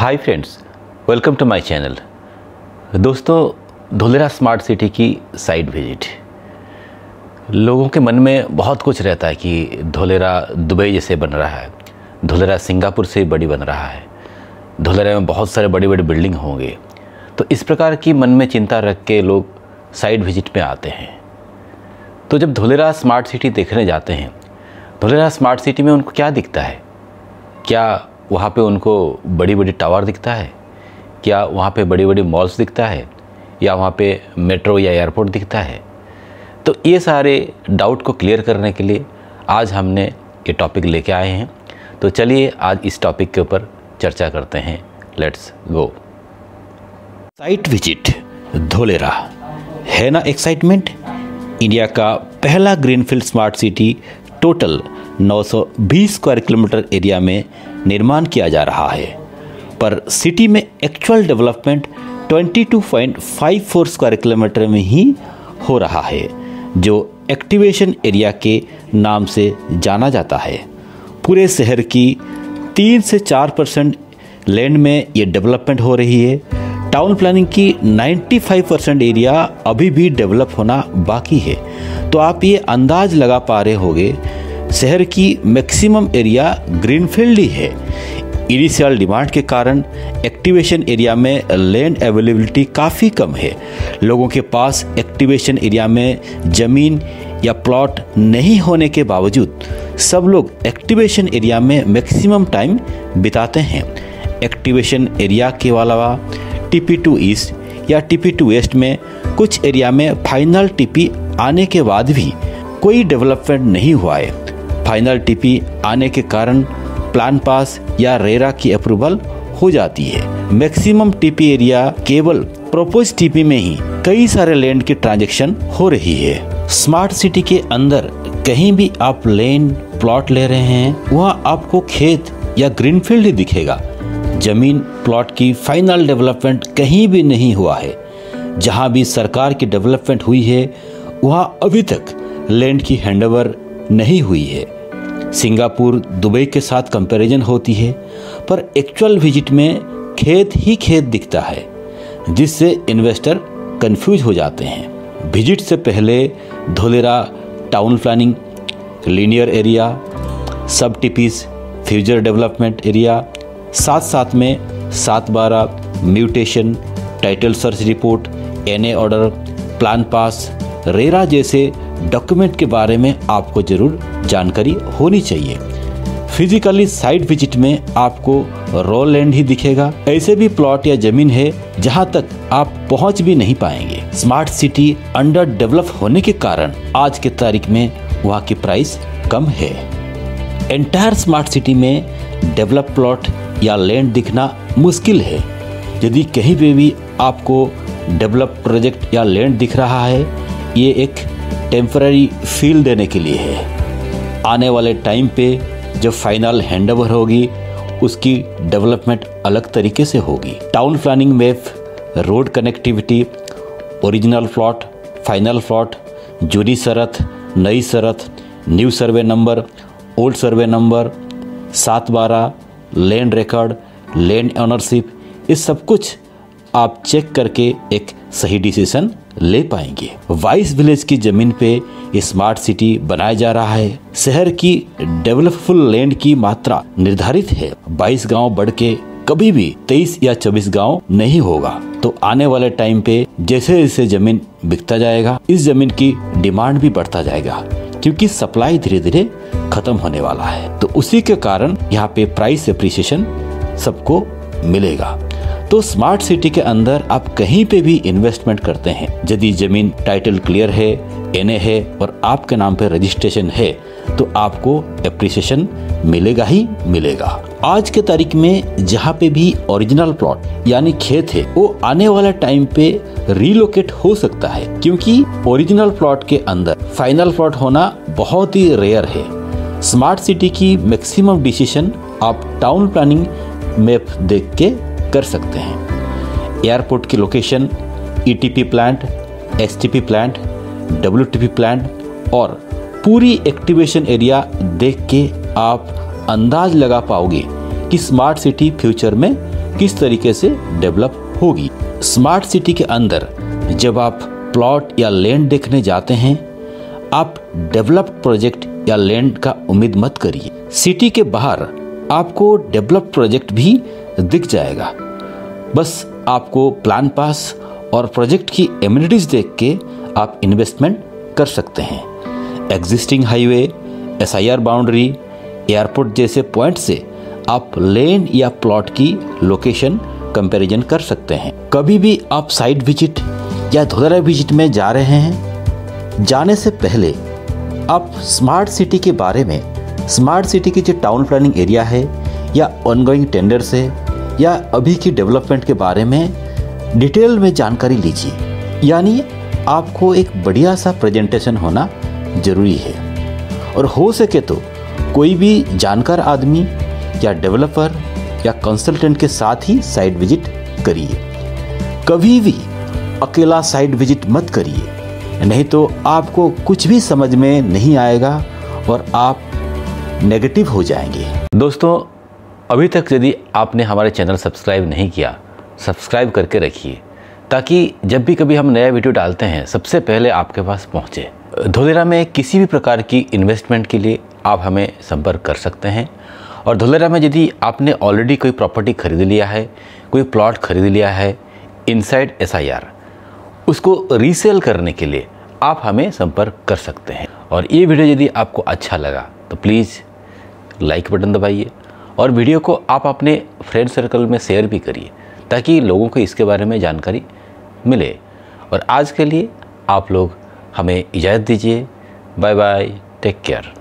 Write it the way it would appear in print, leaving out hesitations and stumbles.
Hi friends, welcome to my channel. दोस्तों, Dholera smart city की site visit. लोगों के मन में बहुत कुछ रहता है कि धुलेरा दुबई जैसे बन रहा है, धुलेरा सिंगापुर से बड़ी बन रहा है, धुलेरा में बहुत सारे बड़ी बड़ी बिल्डिंग होंगे। तो इस प्रकार की मन में चिंता रख के लोग साइट विजिट में आते हैं। तो जब धुलेरा स्मार्ट सिटी देखने जाते हैं, धुलेरा स्मार्ट सिटी में उनको क्या दिखता है? क्या वहाँ पे उनको बड़ी बड़ी टावर दिखता है? क्या वहाँ पे बड़ी बड़ी मॉल्स दिखता है? या वहाँ पे मेट्रो या एयरपोर्ट दिखता है? तो ये सारे डाउट को क्लियर करने के लिए आज हमने ये टॉपिक लेके आए हैं। तो चलिए आज इस टॉपिक के ऊपर चर्चा करते हैं। Let's go. Site visit Dholera है ना एक्साइटमेंट। इंडिया का पहला greenfield smart city total 920 square kilometre area में निर्माण किया जा रहा है, पर सिटी में एक्चुअल डेवलपमेंट 22.54 स्क्वायर किलोमीटर में ही हो रहा है, जो एक्टिवेशन एरिया के नाम से जाना जाता है। पूरे शहर की 3 से 4% लैंड में ये डेवलपमेंट हो रही है। टाउन प्लानिंग की 95% एरिया अभी भी डेवलप होना बाकी है। तो आप ये अंदाज लगा पा रहे होंगे, शहर की मैक्सिमम एरिया ग्रीनफील्ड ही है। इनिशियल डिमांड के कारण एक्टिवेशन एरिया में लैंड अवेलेबिलिटी काफ़ी कम है। लोगों के पास एक्टिवेशन एरिया में ज़मीन या प्लॉट नहीं होने के बावजूद सब लोग एक्टिवेशन एरिया में मैक्सिमम टाइम बिताते हैं। एक्टिवेशन एरिया के अलावा TP2 ईस्ट या TP2 वेस्ट में कुछ एरिया में फाइनल TP आने के बाद भी कोई डेवलपमेंट नहीं हुआ है। फाइनल TP आने के कारण प्लान पास या रेरा की अप्रूवल हो जाती है। मैक्सिमम TP एरिया केवल प्रोपोज TP में ही कई सारे लैंड की ट्रांजैक्शन हो रही है। स्मार्ट सिटी के अंदर कहीं भी आप लैंड प्लॉट ले रहे हैं, वहाँ आपको खेत या ग्रीनफील्ड ही दिखेगा। जमीन प्लॉट की फाइनल डेवलपमेंट कहीं भी नहीं हुआ है। जहाँ भी सरकार की डेवलपमेंट हुई है, वहाँ अभी तक लैंड की हैंडओवर नहीं हुई है। सिंगापुर दुबई के साथ कंपैरिजन होती है, पर एक्चुअल विजिट में खेत ही खेत दिखता है, जिससे इन्वेस्टर कंफ्यूज हो जाते हैं। विजिट से पहले Dholera town planning, linear area, सब टीपीज, फ्यूचर डेवलपमेंट एरिया, साथ साथ में 7/12 mutation, title search report, NA order, plan pass, RERA जैसे डॉक्यूमेंट के बारे में आपको जरूर जानकारी होनी चाहिए। फिजिकली साइट विजिट में आपको रॉ लैंड ही दिखेगा। ऐसे भी प्लॉट या जमीन है जहां तक आप पहुंच भी नहीं पाएंगे। स्मार्ट सिटी अंडर डेवलप होने के कारण आज के तारीख में वहां की प्राइस कम है। एंटायर स्मार्ट सिटी में डेवलप प्लॉट या लैंड दिखना मुश्किल है। यदि कहीं पे भी आपको डेवलप प्रोजेक्ट या लैंड दिख रहा है, ये एक टेम्पररी फील देने के लिए है। आने वाले टाइम पे जब फाइनल हैंडओवर होगी, उसकी डेवलपमेंट अलग तरीके से होगी। Town planning map, road connectivity, original plot, final plot, जुरी शरत, नई शरत, new survey number, old survey number, 7/12, land record, land ownership, ये सब कुछ आप चेक करके एक सही डिसीजन ले पाएंगे। 22 विलेज की जमीन पे ये स्मार्ट सिटी बनाया जा रहा है। शहर की डेवलपफुल लैंड की मात्रा निर्धारित है। 22 गांव बढ़ के कभी भी 23 या 24 गांव नहीं होगा। तो आने वाले टाइम पे जैसे जैसे जमीन बिकता जाएगा, इस जमीन की डिमांड भी बढ़ता जाएगा, क्योंकि सप्लाई धीरे धीरे खत्म होने वाला है। तो उसी के कारण यहाँ पे प्राइस एप्रिसिएशन सबको मिलेगा। तो स्मार्ट सिटी के अंदर आप कहीं पे भी इन्वेस्टमेंट करते हैं, यदि जमीन टाइटल क्लियर है, NA है और आपके नाम पे रजिस्ट्रेशन है, तो आपको एप्रिसिएशन मिलेगा ही मिलेगा। आज के तारीख में जहाँ पे भी ओरिजिनल प्लॉट यानी खेत है, वो आने वाला टाइम पे रीलोकेट हो सकता है, क्योंकि ओरिजिनल प्लॉट के अंदर फाइनल प्लॉट होना बहुत ही रेयर है। स्मार्ट सिटी की मैक्सिमम डिसीजन आप टाउन प्लानिंग मैप देख के कर सकते हैं। एयरपोर्ट की location, ETP plant, STP plant, WTP plant और पूरी एक्टिवेशन एरिया देख के आप अंदाज लगा पाओगे कि स्मार्ट सिटी फ्यूचर में किस तरीके से डेवलप होगी। स्मार्ट सिटी के अंदर जब आप प्लॉट या लैंड देखने जाते हैं, आप डेवलप्ड प्रोजेक्ट या लैंड का उम्मीद मत करिए। सिटी के बाहर आपको डेवलप्ड प्रोजेक्ट भी दिख जाएगा। बस आपको प्लान पास और प्रोजेक्ट की एमिनिटीज देख के आप इन्वेस्टमेंट कर सकते हैं। Existing highway, SIR boundary, airport जैसे पॉइंट से आप लैंड या प्लॉट की लोकेशन कंपैरिजन कर सकते हैं। कभी भी आप साइट विजिट या धोलेरा विजिट में जा रहे हैं, जाने से पहले आप स्मार्ट सिटी के बारे में, स्मार्ट सिटी की जो टाउन प्लानिंग एरिया है या ऑनगोइंग टेंडर्स है या अभी की डेवलपमेंट के बारे में डिटेल में जानकारी लीजिए। यानी आपको एक बढ़िया सा प्रेजेंटेशन होना जरूरी है। और हो सके तो कोई भी जानकार आदमी या डेवलपर या कंसल्टेंट के साथ ही साइट विजिट करिए। कभी भी अकेला साइट विजिट मत करिए, नहीं तो आपको कुछ भी समझ में नहीं आएगा और आप नेगेटिव हो जाएंगे। दोस्तों, अभी तक यदि आपने हमारे चैनल सब्सक्राइब नहीं किया, सब्सक्राइब करके रखिए ताकि जब भी कभी हम नया वीडियो डालते हैं सबसे पहले आपके पास पहुंचे। धोलेरा में किसी भी प्रकार की इन्वेस्टमेंट के लिए आप हमें संपर्क कर सकते हैं। और धोलेरा में यदि आपने ऑलरेडी कोई प्रॉपर्टी खरीद लिया है, कोई प्लॉट खरीद लिया है इनसाइड SIR, उसको रीसेल करने के लिए आप हमें संपर्क कर सकते हैं। और ये वीडियो यदि आपको अच्छा लगा तो प्लीज़ लाइक बटन दबाइए और वीडियो को आप अपने फ्रेंड सर्कल में शेयर भी करिए ताकि लोगों को इसके बारे में जानकारी मिले। और आज के लिए आप लोग हमें इजाज़त दीजिए। Bye bye, take care.